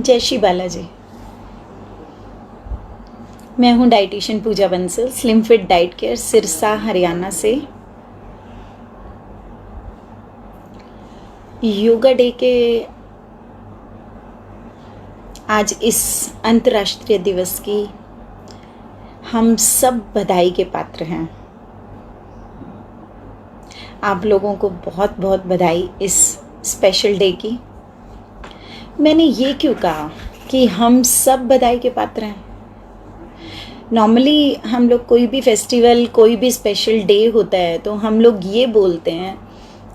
जय श्री बालाजी। मैं हूं dietitian Pooja Bansal, slim fit diet care, Sirsa Haryana से। योगा डे के आज इस अंतर्राष्ट्रीय दिवस की हम सब बधाई के पात्र हैं। आप लोगों को बहुत बहुत बधाई इस स्पेशल डे की। मैंने ये क्यों कहा कि हम सब बधाई के पात्र हैं? नॉर्मली हम लोग कोई भी फेस्टिवल, कोई भी स्पेशल डे होता है तो हम लोग ये बोलते हैं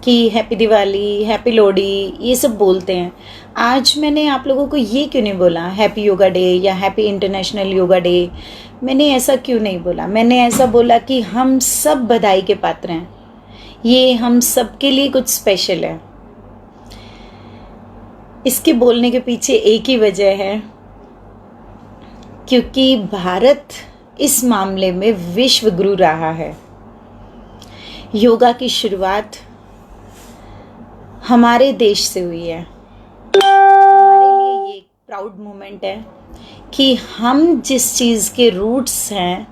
कि हैप्पी दिवाली, हैप्पी लोहड़ी, ये सब बोलते हैं। आज मैंने आप लोगों को ये क्यों नहीं बोला हैप्पी योगा डे या हैप्पी इंटरनेशनल योगा डे? मैंने ऐसा क्यों नहीं बोला? मैंने ऐसा बोला कि हम सब बधाई के पात्र हैं। ये हम सब के लिए कुछ स्पेशल है। इसके बोलने के पीछे एक ही वजह है, क्योंकि भारत इस मामले में विश्व गुरु रहा है। योगा की शुरुआत हमारे देश से हुई है। हमारे लिए ये एक प्राउड मोमेंट है कि हम जिस चीज़ के रूट्स हैं,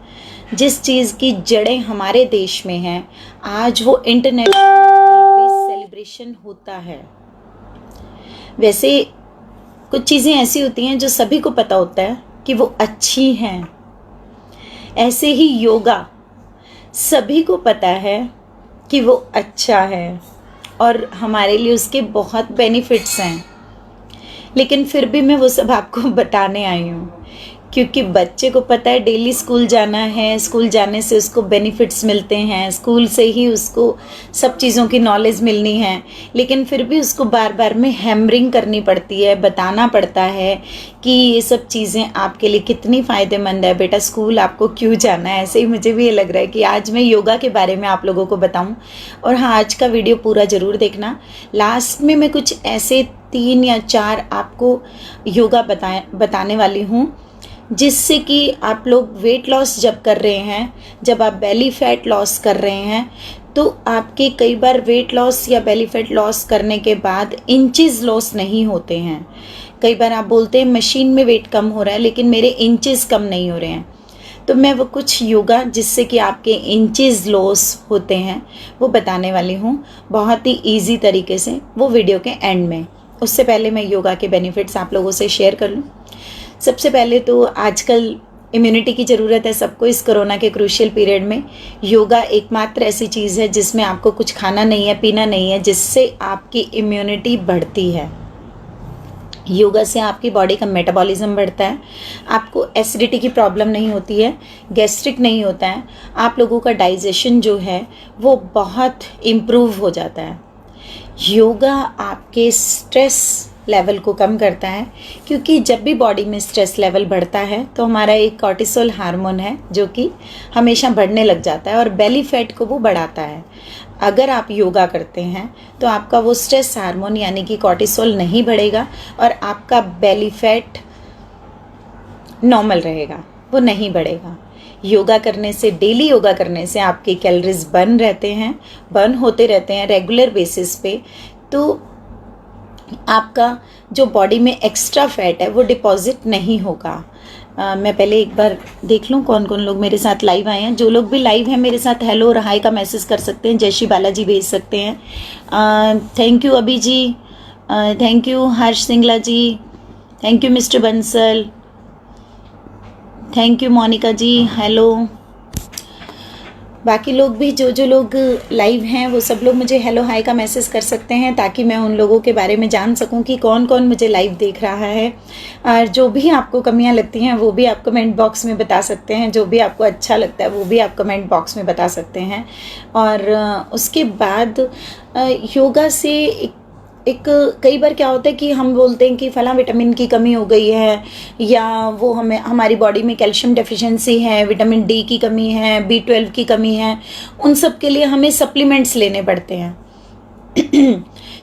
जिस चीज़ की जड़ें हमारे देश में हैं, आज वो इंटरनेशनल लेवल पे सेलिब्रेशन होता है। वैसे कुछ चीज़ें ऐसी होती हैं जो सभी को पता होता है कि वो अच्छी हैं। ऐसे ही योगा सभी को पता है कि वो अच्छा है और हमारे लिए उसके बहुत बेनिफिट्स हैं। लेकिन फिर भी मैं वो सब आपको बताने आई हूँ, क्योंकि बच्चे को पता है डेली स्कूल जाना है, स्कूल जाने से उसको बेनिफिट्स मिलते हैं, स्कूल से ही उसको सब चीज़ों की नॉलेज मिलनी है। लेकिन फिर भी उसको बार बार में हैमरिंग करनी पड़ती है, बताना पड़ता है कि ये सब चीज़ें आपके लिए कितनी फ़ायदेमंद है। बेटा स्कूल आपको क्यों जाना है? ऐसे ही मुझे भी ये लग रहा है कि आज मैं योगा के बारे में आप लोगों को बताऊँ। और हाँ, आज का वीडियो पूरा ज़रूर देखना। लास्ट में मैं कुछ ऐसे 3 या 4 आपको योगा बताने वाली हूँ, जिससे कि आप लोग वेट लॉस जब कर रहे हैं, जब आप बेली फैट लॉस कर रहे हैं, तो आपके कई बार वेट लॉस या बेली फैट लॉस करने के बाद इंचेस लॉस नहीं होते हैं। कई बार आप बोलते हैं मशीन में वेट कम हो रहा है लेकिन मेरे इंचेस कम नहीं हो रहे हैं। तो मैं वो कुछ योगा जिससे कि आपके इंचेस लॉस होते हैं वो बताने वाली हूँ, बहुत ही ईजी तरीके से, वो वीडियो के एंड में। उससे पहले मैं योगा के बेनिफिट्स आप लोगों से शेयर कर लूँ। सबसे पहले तो आजकल इम्यूनिटी की ज़रूरत है सबको। इस कोरोना के क्रूशियल पीरियड में योगा एकमात्र ऐसी चीज़ है जिसमें आपको कुछ खाना नहीं है, पीना नहीं है, जिससे आपकी इम्यूनिटी बढ़ती है। योगा से आपकी बॉडी का मेटाबॉलिज्म बढ़ता है, आपको एसिडिटी की प्रॉब्लम नहीं होती है, गैस्ट्रिक नहीं होता है, आप लोगों का डाइजेशन जो है वो बहुत इम्प्रूव हो जाता है। योगा आपके स्ट्रेस लेवल को कम करता है, क्योंकि जब भी बॉडी में स्ट्रेस लेवल बढ़ता है तो हमारा एक कॉर्टिसोल हार्मोन है जो कि हमेशा बढ़ने लग जाता है और बेली फैट को वो बढ़ाता है। अगर आप योगा करते हैं तो आपका वो स्ट्रेस हार्मोन यानी कि कॉर्टिसोल नहीं बढ़ेगा और आपका बेली फैट नॉर्मल रहेगा, वो नहीं बढ़ेगा। योगा करने से, डेली योगा करने से आपके कैलोरीज बर्न होते रहते हैं रेगुलर बेसिस पे। तो आपका जो बॉडी में एक्स्ट्रा फैट है वो डिपॉजिट नहीं होगा। मैं पहले एक बार देख लूँ कौन कौन लोग मेरे साथ लाइव आए हैं। जो लोग भी लाइव हैं मेरे साथ हेलो और हाय का मैसेज कर सकते हैं, जय श्री बालाजी भेज सकते हैं। Thank you Abhi ji, thank you Harsh Singla ji, thank you mister Bansal, thank you Monika ji, hello. बाकी लोग भी जो लोग लाइव हैं वो सब लोग मुझे हेलो हाय का मैसेज कर सकते हैं, ताकि मैं उन लोगों के बारे में जान सकूं कि कौन कौन मुझे लाइव देख रहा है। और जो भी आपको कमियां लगती हैं वो भी आप कमेंट बॉक्स में बता सकते हैं, जो भी आपको अच्छा लगता है वो भी आप कमेंट बॉक्स में बता सकते हैं। और उसके बाद योगा से एक कई बार क्या होता है कि हम बोलते हैं कि फला विटामिन की कमी हो गई है, या वो हमारी बॉडी में कैल्शियम डेफिशिएंसी है, विटामिन डी की कमी है, B12 की कमी है। उन सब के लिए हमें सप्लीमेंट्स लेने पड़ते हैं।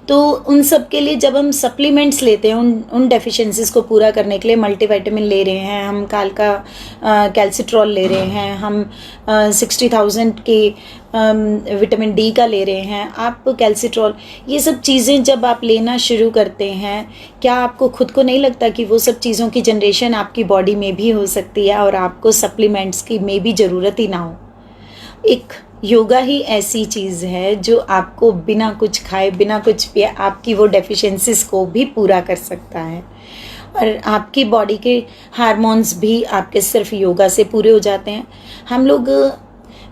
तो उन सब के लिए जब हम सप्लीमेंट्स लेते हैं, उन डेफिशिएंसीज़ को पूरा करने के लिए मल्टीविटामिन ले रहे हैं हम, काल्का कैल्सिट्रॉल ले रहे हैं हम, 60,000 के विटामिन डी का ले रहे हैं आप, कैल्सिट्रॉल, ये सब चीज़ें जब आप लेना शुरू करते हैं, क्या आपको खुद को नहीं लगता कि वो सब चीज़ों की जनरेशन आपकी बॉडी में भी हो सकती है और आपको सप्लीमेंट्स की में भी ज़रूरत ही ना हो? एक योगा ही ऐसी चीज़ है जो आपको बिना कुछ खाए, बिना कुछ पिए, आपकी वो डेफिशिएंसीज़ को भी पूरा कर सकता है। और आपकी बॉडी के हार्मोन्स भी आपके सिर्फ योगा से पूरे हो जाते हैं। हम लोग,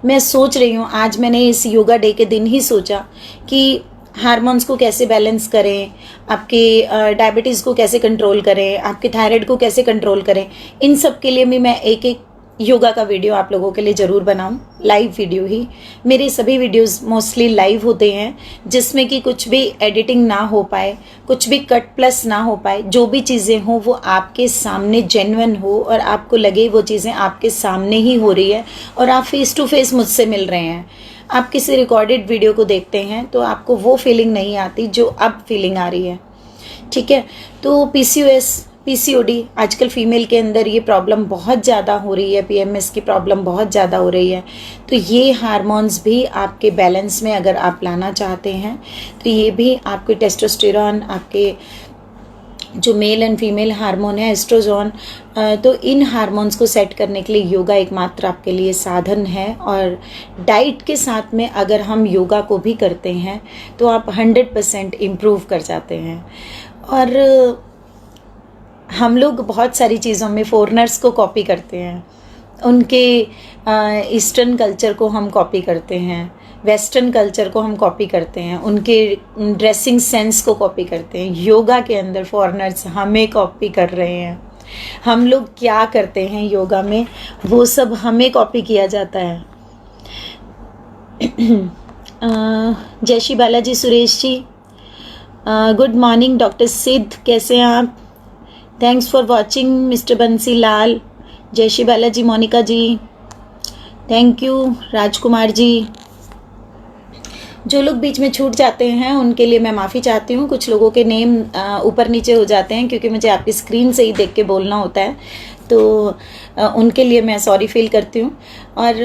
मैं सोच रही हूँ, आज मैंने इस योगा डे के दिन ही सोचा कि हार्मोन्स को कैसे बैलेंस करें, आपके डायबिटीज़ को कैसे कंट्रोल करें, आपके थायराइड को कैसे कंट्रोल करें। इन सब के लिए भी मैं एक एक योगा का वीडियो आप लोगों के लिए ज़रूर बनाऊं, लाइव वीडियो ही। मेरे सभी वीडियोस मोस्टली लाइव होते हैं, जिसमें कि कुछ भी एडिटिंग ना हो पाए, कुछ भी कट प्लस ना हो पाए, जो भी चीज़ें हों वो आपके सामने जेन्युइन हो और आपको लगे वो चीज़ें आपके सामने ही हो रही है और आप फेस टू फेस मुझसे मिल रहे हैं। आप किसी रिकॉर्डेड वीडियो को देखते हैं तो आपको वो फीलिंग नहीं आती जो अब फीलिंग आ रही है, ठीक है। तो पीसीओडी आजकल फीमेल के अंदर ये प्रॉब्लम बहुत ज़्यादा हो रही है, पीएमएस की प्रॉब्लम बहुत ज़्यादा हो रही है। तो ये हार्मोन्स भी आपके बैलेंस में अगर आप लाना चाहते हैं तो ये भी आपके टेस्टोस्टेरोन, आपके जो मेल एंड फीमेल हार्मोन है, एस्ट्रोजोन, तो इन हार्मोन्स को सेट करने के लिए योगा एकमात्र आपके लिए साधन है। और डाइट के साथ में अगर हम योगा को भी करते हैं तो आप 100% इम्प्रूव कर जाते हैं। और हम लोग बहुत सारी चीज़ों में फॉरेनर्स को कॉपी करते हैं, उनके ईस्टर्न कल्चर को हम कॉपी करते हैं, वेस्टर्न कल्चर को हम कॉपी करते हैं, उनके ड्रेसिंग सेंस को कॉपी करते हैं। योगा के अंदर फॉरेनर्स हमें कॉपी कर रहे हैं। हम लोग क्या करते हैं योगा में, वो सब हमें कॉपी किया जाता है। जय Shri Balaji Suresh ji, good morning doctor सिद्ध, कैसे हैं आप? Thanks for watching mister Bansi Lal, जय श्री बालाजी मोनिका जी, थैंक यू राजकुमार जी। जो लोग बीच में छूट जाते हैं उनके लिए मैं माफ़ी चाहती हूँ। कुछ लोगों के नेम ऊपर नीचे हो जाते हैं क्योंकि मुझे आपकी स्क्रीन से ही देख के बोलना होता है, तो उनके लिए मैं सॉरी फील करती हूँ। और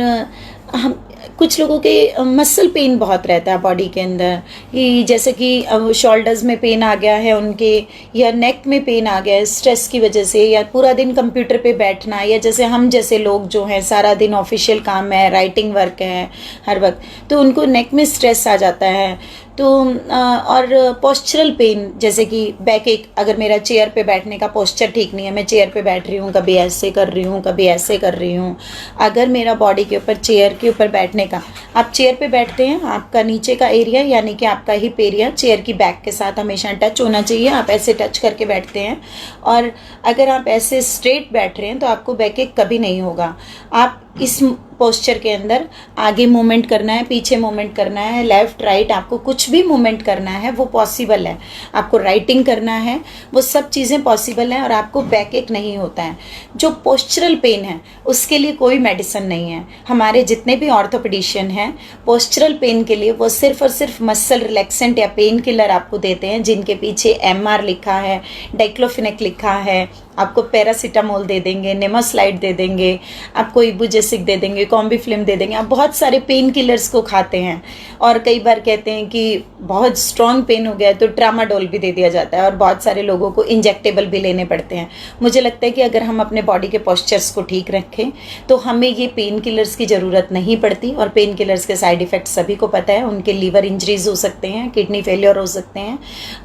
हम कुछ लोगों के मसल पेन बहुत रहता है बॉडी के अंदर, कि जैसे कि शोल्डर्स में पेन आ गया है उनके, या नेक में पेन आ गया है स्ट्रेस की वजह से, या पूरा दिन कंप्यूटर पे बैठना, या जैसे हम जैसे लोग जो हैं सारा दिन ऑफिशियल काम है, राइटिंग वर्क है हर वक्त, तो उनको नेक में स्ट्रेस आ जाता है। तो और पोस्चरल पेन, जैसे कि बैक एक, अगर मेरा चेयर पे बैठने का पोस्चर ठीक नहीं है, मैं चेयर पे बैठ रही हूँ, कभी ऐसे कर रही हूँ, कभी ऐसे कर रही हूँ, अगर मेरा बॉडी के ऊपर चेयर के ऊपर बैठने का, आप चेयर पे बैठते हैं, आपका नीचे का एरिया यानी कि आपका हिप एरिया चेयर की बैक के साथ हमेशा टच होना चाहिए। आप ऐसे टच करके बैठते हैं, और अगर आप ऐसे स्ट्रेट बैठ रहे हैं तो आपको बैक एक कभी नहीं होगा। आप इस पोस्चर के अंदर आगे मूवमेंट करना है, पीछे मूवमेंट करना है, लेफ्ट राइट, आपको कुछ भी मूवमेंट करना है वो पॉसिबल है। आपको राइटिंग करना है, वो सब चीज़ें पॉसिबल हैं और आपको बैक एक नहीं होता है। जो पोस्चरल पेन है उसके लिए कोई मेडिसिन नहीं है। हमारे जितने भी ऑर्थोपेडिशियन हैं पोस्चरल पेन के लिए वो सिर्फ और सिर्फ मसल रिलैक्सेंट या पेन किलर आपको देते हैं, जिनके पीछे MR लिखा है, डाइक्लोफिनेक लिखा है, आपको पैरासीटामोल दे देंगे, नेमास्लाइड दे देंगे, आपको इबुजेसिक दे देंगे, कॉम्बीफ्लिम दे देंगे। आप बहुत सारे पेन किलर्स को खाते हैं और कई बार कहते हैं कि बहुत स्ट्रॉन्ग पेन हो गया है तो ट्रामाडोल भी दे दिया जाता है, और बहुत सारे लोगों को इंजेक्टेबल भी लेने पड़ते हैं। मुझे लगता है कि अगर हम अपने बॉडी के पोस्चर्स को ठीक रखें तो हमें ये पेन किलर्स की ज़रूरत नहीं पड़ती। और पेन किलर्स के साइड इफ़ेक्ट सभी को पता है, उनके लीवर इंजरीज हो सकते हैं, किडनी फेलियर हो सकते हैं।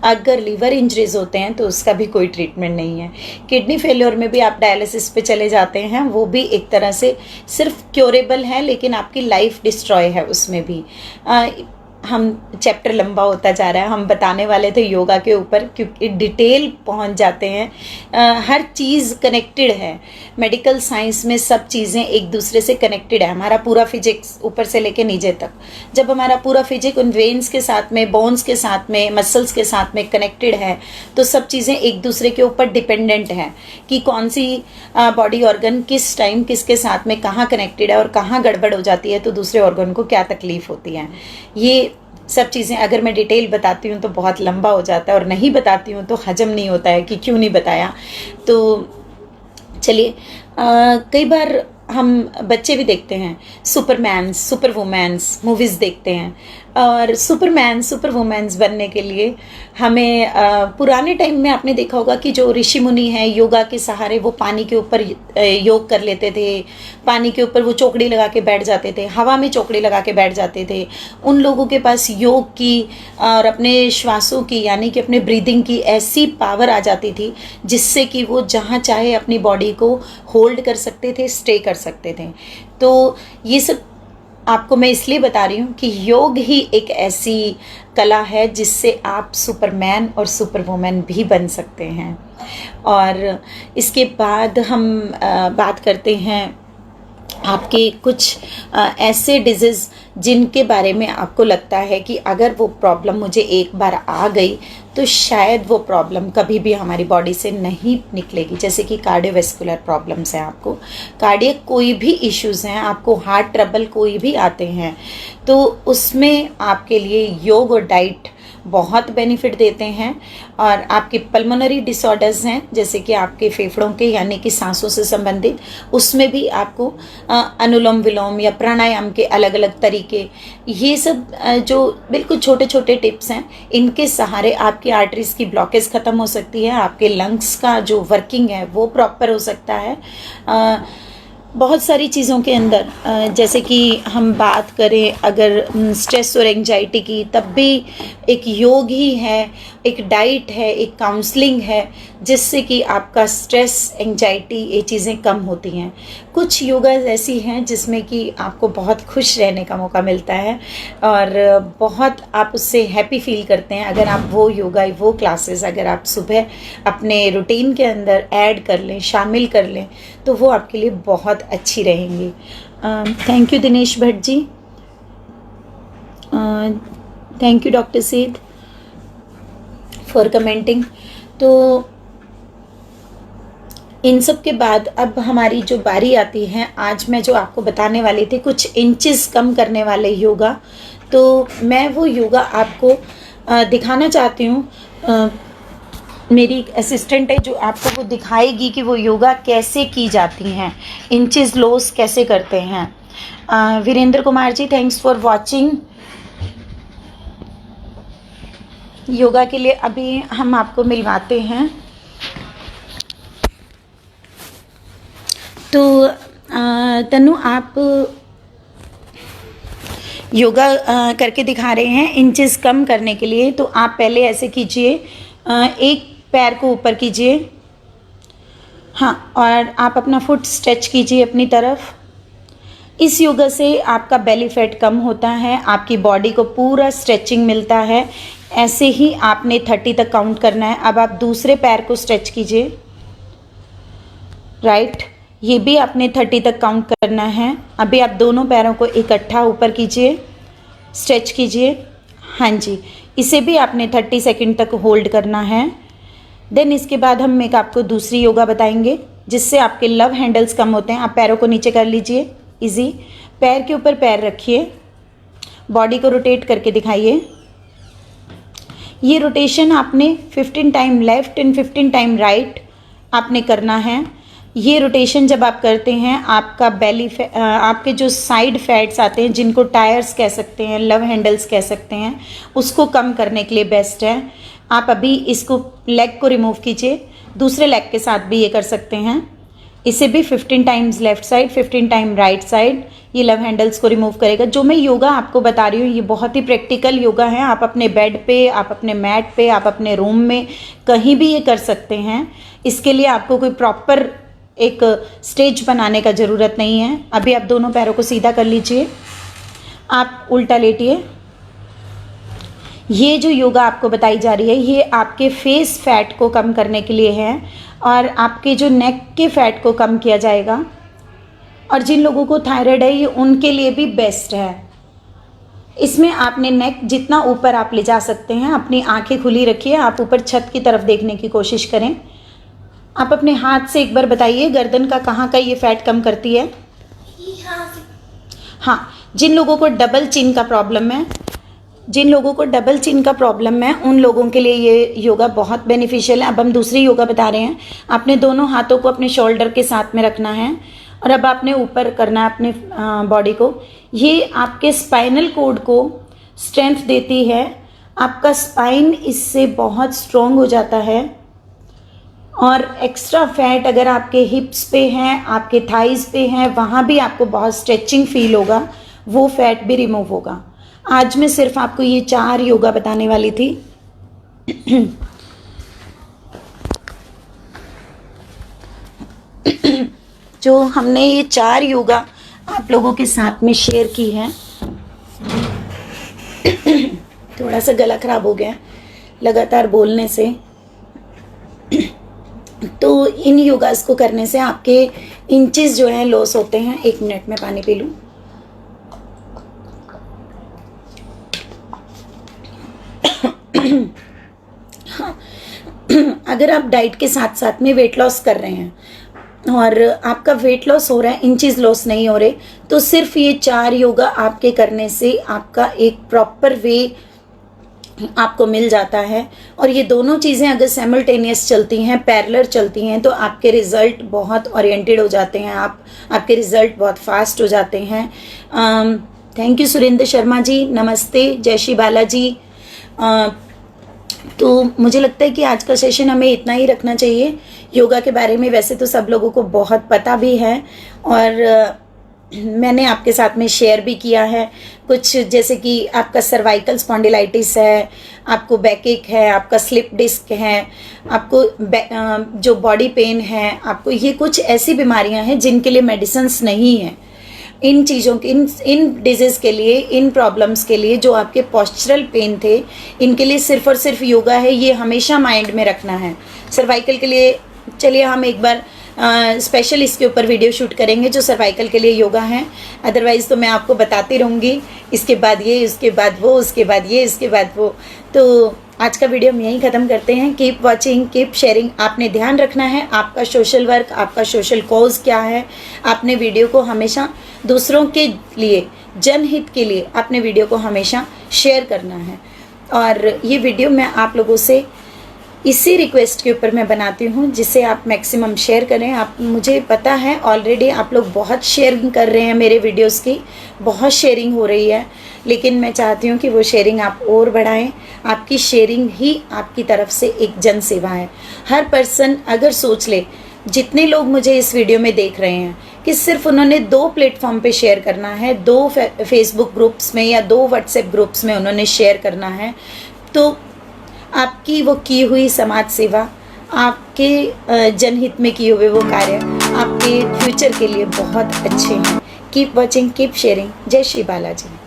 अगर लीवर इंजरीज होते हैं तो उसका भी कोई ट्रीटमेंट नहीं है। किडनी फेलियर में भी आप डायलिसिस पे चले जाते हैं, वो भी एक तरह से सिर्फ क्योरेबल है, लेकिन आपकी लाइफ डिस्ट्रॉय है उसमें भी। हम चैप्टर लंबा होता जा रहा है, हम बताने वाले थे योगा के ऊपर क्योंकि डिटेल पहुंच जाते हैं। हर चीज़ कनेक्टेड है, मेडिकल साइंस में सब चीज़ें एक दूसरे से कनेक्टेड है। हमारा पूरा फिजिक्स ऊपर से लेके नीचे तक, जब हमारा पूरा फिजिक उन वेन्स के साथ में, बोन्स के साथ में, मसल्स के साथ में कनेक्टेड है तो सब चीज़ें एक दूसरे के ऊपर डिपेंडेंट है कि कौन सी बॉडी ऑर्गन किस टाइम किसके साथ में कहाँ कनेक्टेड है और कहाँ गड़बड़ हो जाती है तो दूसरे ऑर्गन को क्या तकलीफ होती है। ये सब चीज़ें अगर मैं डिटेल बताती हूँ तो बहुत लंबा हो जाता है, और नहीं बताती हूँ तो हजम नहीं होता है कि क्यों नहीं बताया। तो चलिए, कई बार हम बच्चे भी देखते हैं सुपरमैन सुपर वुमेन्स मूवीज़ देखते हैं, और सुपरमैन सुपर वुमेन्स बनने के लिए हमें पुराने टाइम में आपने देखा होगा कि जो ऋषि मुनि हैं योगा के सहारे वो पानी के ऊपर योग कर लेते थे, पानी के ऊपर वो चौकड़ी लगा के बैठ जाते थे, हवा में चौकड़ी लगा के बैठ जाते थे। उन लोगों के पास योग की और अपने श्वासों की यानी कि अपने ब्रीदिंग की ऐसी पावर आ जाती थी जिससे कि वो जहाँ चाहे अपनी बॉडी को होल्ड कर सकते थे, स्टे कर सकते थे। तो ये सब आपको मैं इसलिए बता रही हूँ कि योग ही एक ऐसी कला है जिससे आप सुपरमैन और सुपर वुमेन भी बन सकते हैं। और इसके बाद हम बात करते हैं आपके कुछ ऐसे डिजीज़ जिनके बारे में आपको लगता है कि अगर वो प्रॉब्लम मुझे एक बार आ गई तो शायद वो प्रॉब्लम कभी भी हमारी बॉडी से नहीं निकलेगी। जैसे कि कार्डियोवैस्कुलर प्रॉब्लम्स हैं, आपको कार्डियक कोई भी इश्यूज़ हैं, आपको हार्ट ट्रबल कोई भी आते हैं, तो उसमें आपके लिए योग और डाइट बहुत बेनिफिट देते हैं। और आपके पल्मोनरी डिसऑर्डर्स हैं जैसे कि आपके फेफड़ों के यानी कि सांसों से संबंधित, उसमें भी आपको अनुलोम विलोम या प्राणायाम के अलग अलग तरीके, ये सब जो बिल्कुल छोटे छोटे टिप्स हैं, इनके सहारे आपकी आर्टरीज की ब्लॉकेज ख़त्म हो सकती है, आपके लंग्स का जो वर्किंग है वो प्रॉपर हो सकता है। बहुत सारी चीज़ों के अंदर जैसे कि हम बात करें अगर स्ट्रेस और एंजाइटी की, तब भी एक योग ही है, एक डाइट है, एक काउंसलिंग है जिससे कि आपका स्ट्रेस एंजाइटी ये चीज़ें कम होती हैं। कुछ योगा ऐसी हैं जिसमें कि आपको बहुत खुश रहने का मौका मिलता है और बहुत आप उससे हैप्पी फील करते हैं। अगर आप वो योगा, वो क्लासेस अगर आप सुबह अपने रूटीन के अंदर ऐड कर लें, शामिल कर लें, तो वो आपके लिए बहुत अच्छी रहेंगी। Thank you Dinesh Bhatt ji, thank you doctor Seth for commenting. तो इन सब के बाद अब हमारी जो बारी आती है, आज मैं जो आपको बताने वाली थी कुछ इंचेस कम करने वाले योगा, तो मैं वो योगा आपको दिखाना चाहती हूँ। मेरी एक असिस्टेंट है जो आपको वो दिखाएगी कि वो योगा कैसे की जाती हैं, इंचेस लॉस कैसे करते हैं। Virendra Kumar ji, thanks for watching. Yoga के लिए अभी हम आपको मिलवाते हैं। तो तनु, आप योगा करके दिखा रहे हैं इंचेस कम करने के लिए, तो आप पहले ऐसे कीजिए, एक पैर को ऊपर कीजिए, हाँ, और आप अपना फुट स्ट्रेच कीजिए अपनी तरफ। इस योगा से आपका बेली फैट कम होता है, आपकी बॉडी को पूरा स्ट्रेचिंग मिलता है। ऐसे ही आपने 30 तक काउंट करना है। अब आप दूसरे पैर को स्ट्रेच कीजिए, राइट, ये भी आपने 30 तक काउंट करना है। अभी आप दोनों पैरों को इकट्ठा ऊपर कीजिए, स्ट्रेच कीजिए, हाँ जी, इसे भी आपने 30 सेकंड तक होल्ड करना है। देन इसके बाद हम एक आपको दूसरी योगा बताएंगे जिससे आपके लव हैंडल्स कम होते हैं। आप पैरों को नीचे कर लीजिए, इजी, पैर के ऊपर पैर रखिए, बॉडी को रोटेट करके दिखाइए। ये रोटेशन आपने 15 time left and 15 time right आपने करना है। ये रोटेशन जब आप करते हैं, आपका बेली आपके जो साइड फैट्स आते हैं, जिनको टायर्स कह सकते हैं, लव हैंडल्स कह सकते हैं, उसको कम करने के लिए बेस्ट है। आप अभी इसको लेग को रिमूव कीजिए, दूसरे लेग के साथ भी ये कर सकते हैं। इसे भी 15 times left side, 15 time right side, ये लव हैंडल्स को रिमूव करेगा। जो मैं योगा आपको बता रही हूँ ये बहुत ही प्रैक्टिकल योगा है। आप अपने बेड पे, आप अपने मैट पे, आप अपने रूम में कहीं भी ये कर सकते हैं। इसके लिए आपको कोई प्रॉपर एक स्टेज बनाने का ज़रूरत नहीं है। अभी आप दोनों पैरों को सीधा कर लीजिए, आप उल्टा लेटिए। ये जो योगा आपको बताई जा रही है ये आपके फेस फैट को कम करने के लिए है और आपके जो नेक के फैट को कम किया जाएगा। और जिन लोगों को थायराइड है ये उनके लिए भी बेस्ट है। इसमें आपने नेक जितना ऊपर आप ले जा सकते हैं, अपनी आंखें खुली रखिए, आप ऊपर छत की तरफ देखने की कोशिश करें। आप अपने हाथ से एक बार बताइए गर्दन का कहाँ का ये फैट कम करती है। हाँ, जिन लोगों को डबल चिन का प्रॉब्लम है जिन लोगों को डबल चिन का प्रॉब्लम है उन लोगों के लिए ये योगा बहुत बेनिफिशियल है। अब हम दूसरी योगा बता रहे हैं। आपने दोनों हाथों को अपने शोल्डर के साथ में रखना है और अब आपने ऊपर करना है अपने बॉडी को। ये आपके स्पाइनल कोड को स्ट्रेंथ देती है, आपका स्पाइन इससे बहुत स्ट्रॉन्ग हो जाता है और एक्स्ट्रा फैट अगर आपके हिप्स पे हैं, आपके थाइज पे हैं, वहाँ भी आपको बहुत स्ट्रेचिंग फील होगा, वो फैट भी रिमूव होगा। आज मैं सिर्फ आपको ये 4 योगा बताने वाली थी। जो हमने ये 4 योगा आप लोगों के साथ में शेयर की है। थोड़ा सा गला खराब हो गया लगातार बोलने से, तो इन योगास को करने से आपके इंचेस जो हैं लॉस होते हैं। 1 मिनट में पानी पी लूँ। हाँ, अगर आप डाइट के साथ साथ में वेट लॉस कर रहे हैं और आपका वेट लॉस हो रहा है, इंचेस लॉस नहीं हो रहे, तो सिर्फ ये 4 योगा आपके करने से आपका एक प्रॉपर वे आपको मिल जाता है। और ये दोनों चीज़ें अगर साइमल्टेनियस चलती हैं, पैरेलल चलती हैं, तो आपके रिजल्ट बहुत ओरिएंटेड हो जाते हैं, आपके रिजल्ट बहुत फास्ट हो जाते हैं। थैंक यू सुरेंद्र शर्मा जी, नमस्ते, जय श्री बालाजी। तो मुझे लगता है कि आज का सेशन हमें इतना ही रखना चाहिए योगा के बारे में। वैसे तो सब लोगों को बहुत पता भी है और मैंने आपके साथ में शेयर भी किया है कुछ, जैसे कि आपका सर्वाइकल स्पॉन्डिलाइटिस है, आपको बैकएक है, आपका स्लिप डिस्क है, आपको जो बॉडी पेन है, आपको ये कुछ ऐसी बीमारियां हैं जिनके लिए मेडिसिन्स नहीं है। इन चीज़ों के इन डिजीज़ के लिए, इन प्रॉब्लम्स के लिए, जो आपके पोस्चरल पेन थे, इनके लिए सिर्फ और सिर्फ योगा है। ये हमेशा माइंड में रखना है। सर्वाइकल के लिए चलिए हम एक बार स्पेशल इसके ऊपर वीडियो शूट करेंगे जो सर्वाइकल के लिए योगा है। अदरवाइज़ तो मैं आपको बताती रहूँगी, इसके बाद ये, उसके बाद वो, उसके बाद ये, इसके बाद वो। तो आज का वीडियो हम यहीं ख़त्म करते हैं। Keep watching, keep sharing. आपने ध्यान रखना है आपका सोशल वर्क, आपका सोशल कॉज क्या है। आपने वीडियो को हमेशा दूसरों के लिए, जनहित के लिए आपने वीडियो को हमेशा शेयर करना है। और ये वीडियो मैं आप लोगों से इसी रिक्वेस्ट के ऊपर मैं बनाती हूँ जिससे आप मैक्सिमम शेयर करें। आप, मुझे पता है ऑलरेडी आप लोग बहुत शेयरिंग कर रहे हैं, मेरे वीडियोस की बहुत शेयरिंग हो रही है, लेकिन मैं चाहती हूँ कि वो शेयरिंग आप और बढ़ाएं। आपकी शेयरिंग ही आपकी तरफ से एक जन सेवा है। हर पर्सन अगर सोच ले, जितने लोग मुझे इस वीडियो में देख रहे हैं, कि सिर्फ उन्होंने 2 प्लेटफॉर्म पे शेयर करना है, 2 फेसबुक ग्रुप्स में या 2 व्हाट्सएप ग्रुप्स में उन्होंने शेयर करना है, तो आपकी वो की हुई समाज सेवा, आपके जनहित में किए हुए वो कार्य आपके फ्यूचर के लिए बहुत अच्छे हैं। Keep watching, keep sharing. जय श्री बालाजी।